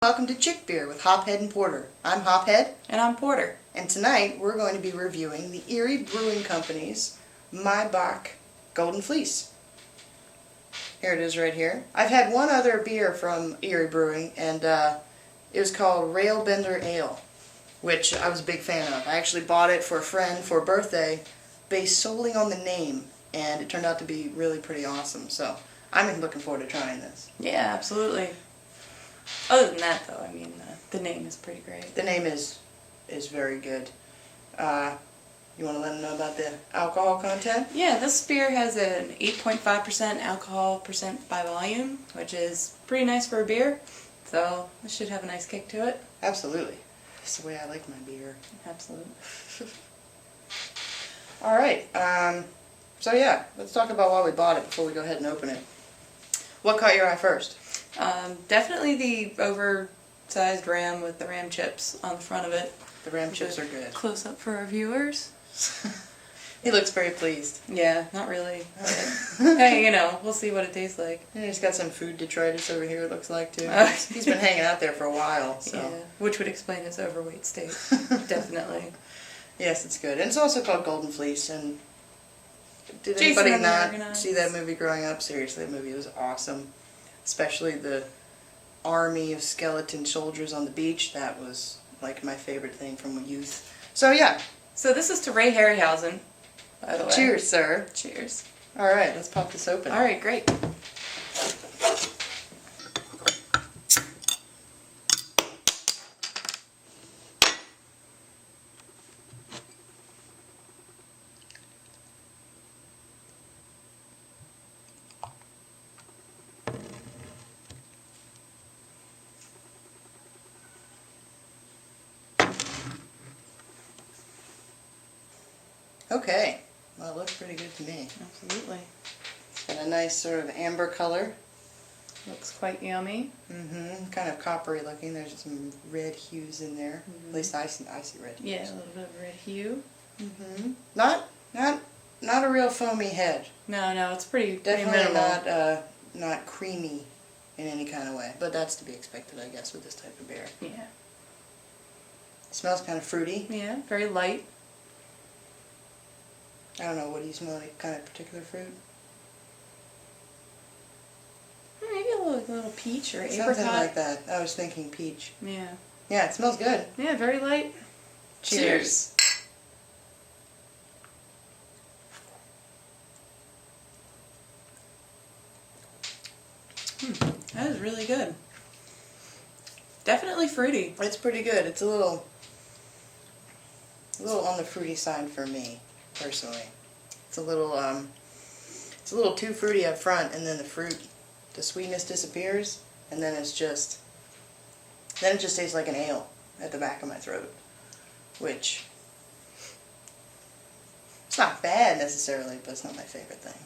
Welcome to Chick Beer with Hophead and Porter. I'm Hophead. And I'm Porter. And tonight we're going to be reviewing the Erie Brewing Company's Maibock Golden Fleece. Here it is right here. I've had one other beer from Erie Brewing, and it was called Railbender Ale, which I was a big fan of. I actually bought it for a friend for a birthday based solely on the name, and it turned out to be really pretty awesome. So I'm looking forward to trying this. Yeah, absolutely. Other than that, though, I mean, the name is pretty great. The name is very good. You want to let them know about the alcohol content? Yeah, this beer has an 8.5% alcohol percent by volume, which is pretty nice for a beer. So this should have a nice kick to it. Absolutely. That's the way I like my beer. Absolutely. All right. So yeah, let's talk about why we bought it before we go ahead and open it. What caught your eye first? Definitely the oversized ram with the ram chips on the front of it. The ram chips are good. Close up for our viewers. He looks very pleased. Yeah, not really. But, hey, you know, we'll see what it tastes like. And he's got some food detritus over here, it looks like, too. He's been hanging out there for a while, so. Yeah, which would explain his overweight state. Definitely. Yes, it's good. And it's also called Golden Fleece, and did anybody not see that movie growing up? Seriously, that movie was awesome. Especially the army of skeleton soldiers on the beach. That was like my favorite thing from youth. So yeah. So this is to Ray Harryhausen, by the way. Cheers, sir. Cheers. Alright, let's pop this open. Alright, great. Okay. Well, it looks pretty good to me. Absolutely. It's got a nice sort of amber color. Looks quite yummy. Mm-hmm. Kind of coppery looking. There's some red hues in there. Mm-hmm. At least I see red hues. Yeah, a little bit of red hue. Mm-hmm. Not a real foamy head. No, it's pretty Definitely minimal. not creamy in any kind of way. But that's to be expected, I guess, with this type of beer. Yeah. It smells kind of fruity. Yeah, very light. I don't know, what do you smell like? Kind of particular fruit? Maybe a little peach or apricot. Something like that. I was thinking peach. Yeah. Yeah, it smells good. Yeah, very light. Cheers. That is really good. Definitely fruity. It's pretty good. It's a little on the fruity side for me, personally. It's a little too fruity up front, and then the sweetness disappears, and then it just tastes like an ale at the back of my throat, which it's not bad necessarily, but it's not my favorite thing.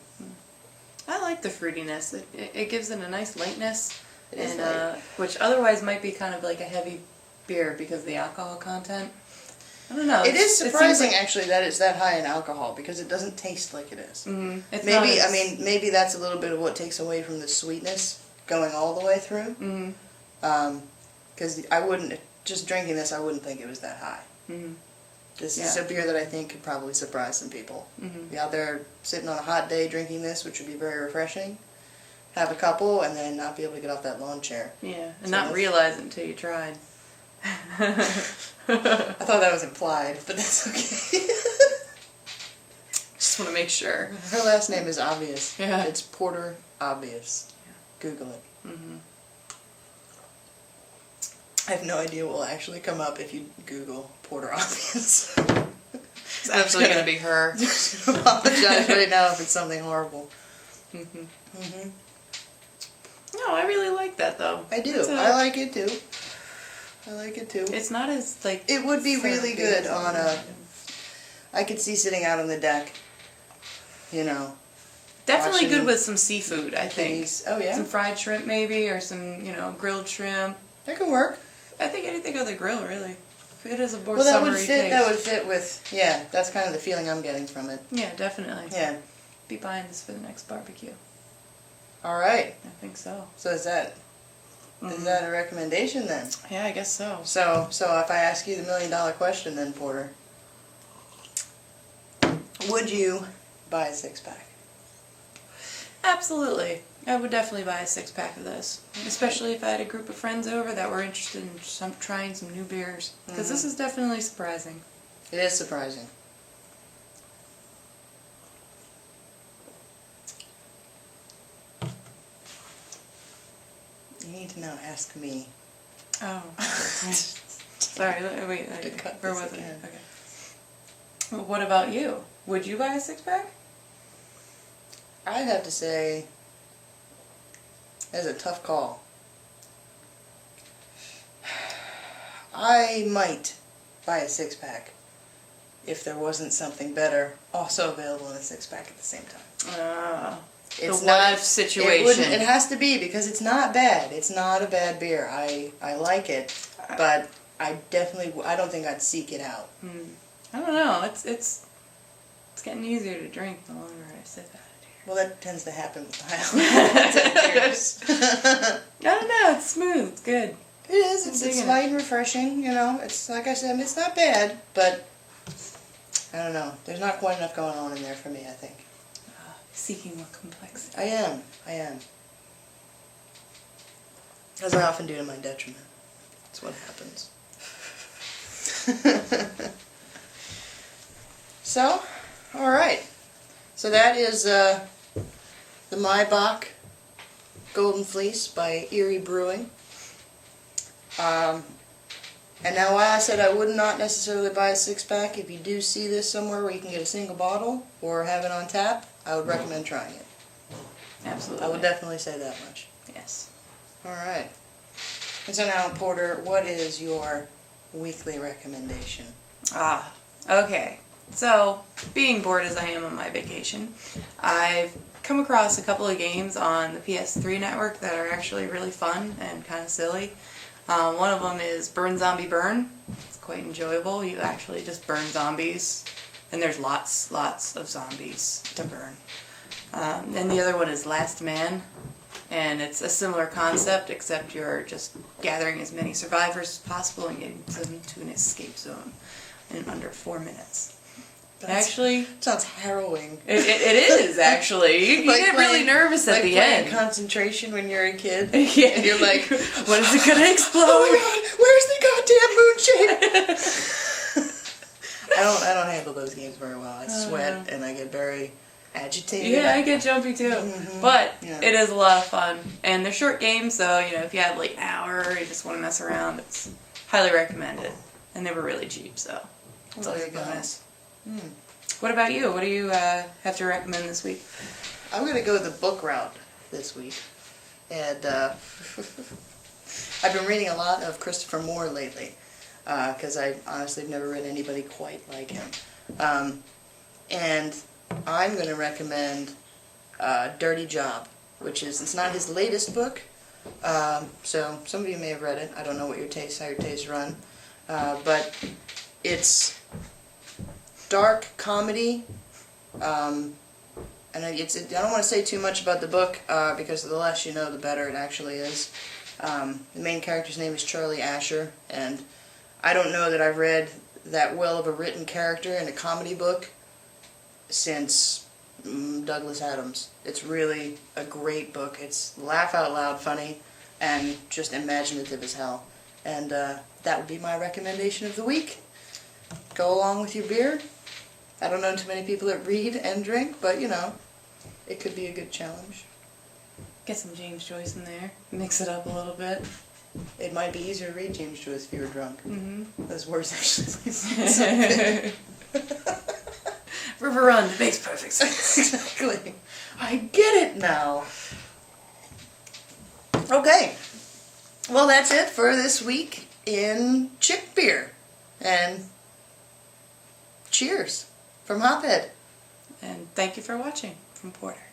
I like the fruitiness. It gives it a nice lightness, It is light. Which otherwise might be kind of like a heavy beer because of the alcohol content. I don't know. It is surprising, actually, that it's that high in alcohol, because it doesn't taste like it is. It's Maybe that's a little bit of what takes away from the sweetness going all the way through. Because I wouldn't, just drinking this, I wouldn't think it was that high. This is a beer that I think could probably surprise some people. Be out there sitting on a hot day drinking this, which would be very refreshing. Have a couple, and then not be able to get off that lawn chair. Yeah, and not realize it until you tried. I thought that was implied, but that's okay. Just want to make sure. Her last name is obvious. Yeah. It's Porter Obvious. Google it. I have no idea what will actually come up if you Google Porter Obvious. It's actually going to be her. I apologize right now if it's something horrible. No, I really like that though. I do. I like it too. It's not as like. It would be really good on a. I could see sitting out on the deck. You know. Definitely good with some seafood, I think. Oh yeah. Some fried shrimp maybe, or some grilled shrimp. That could work. I think anything on the grill really. If it is a more that summery taste. That would fit with. Yeah, that's kind of the feeling I'm getting from it. Yeah, definitely. Yeah. Be buying this for the next barbecue. All right. I think so. So is that Is that a recommendation then? Yeah, I guess so. So if I ask you the $1 million question then, Porter, would you buy a 6-pack? Absolutely. I would definitely buy a 6-pack of this. Especially if I had a group of friends over that were interested in trying some new beers. Because this is definitely surprising. It is surprising. You need to now ask me. Oh. Sorry, wait. Where was it? Again. Okay. Well, what about you? Would you buy a 6-pack? I'd have to say that's a tough call. I might buy a 6-pack if there wasn't something better also available in a 6-pack at the same time. It's the not what-if situation. It has to be because it's not bad. It's not a bad beer. I like it, but I don't think I'd seek it out. I don't know. It's getting easier to drink the longer I sit at it here. Well, that tends to happen with Highland beers. I don't know. It's smooth. It's good. It is. It's light and refreshing. You know, it's like I said, it's not bad, but I don't know. There's not quite enough going on in there for me, I think. Seeking more complexity. I am. As I often do to my detriment. That's what happens. So, alright. So that is the Maibock Golden Fleece by Erie Brewing. And now why I said I would not necessarily buy a 6-pack, if you do see this somewhere where you can get a single bottle or have it on tap, I would recommend trying it. Absolutely. I would definitely say that much. Yes. Alright. And so now, Porter, what is your weekly recommendation? Okay. So, being bored as I am on my vacation, I've come across a couple of games on the PS3 network that are actually really fun and kind of silly. One of them is Burn Zombie Burn. It's quite enjoyable. You actually just burn zombies, and there's lots of zombies to burn. And the other one is Last Man, and it's a similar concept, except you're just gathering as many survivors as possible and getting them to an escape zone in under 4 minutes. Actually, sounds harrowing. It is actually. You get really nervous at the end. Concentration when you're a kid. Yeah. And you're like, when is it gonna explode? Oh my God, where's the goddamn moonshade? I don't handle those games very well. I sweat and I get very agitated. Yeah, I get jumpy too. But it is a lot of fun, and they're short games, so if you have like an hour or you just want to mess around, it's highly recommended. And they were really cheap, so it's always a bonus. What about you? What do you have to recommend this week? I'm going to go the book route this week. And I've been reading a lot of Christopher Moore lately. Because I honestly have never read anybody quite like him. And I'm going to recommend Dirty Job. It's not his latest book. So some of you may have read it. I don't know how your tastes run. But it's dark comedy, and I don't want to say too much about the book, because the less you know, the better it actually is. The main character's name is Charlie Asher, and I don't know that I've read that well of a written character in a comedy book since Douglas Adams. It's really a great book. It's laugh out loud funny, and just imaginative as hell. And that would be my recommendation of the week. Go along with your beer. I don't know too many people that read and drink, but it could be a good challenge. Get some James Joyce in there. Mix it up a little bit. It might be easier to read James Joyce if you were drunk. Those words actually River Run, it makes perfect sense. Exactly. I get it now. Okay. Well, that's it for this week in chick beer. And cheers from Hophead. And thank you for watching from Porter.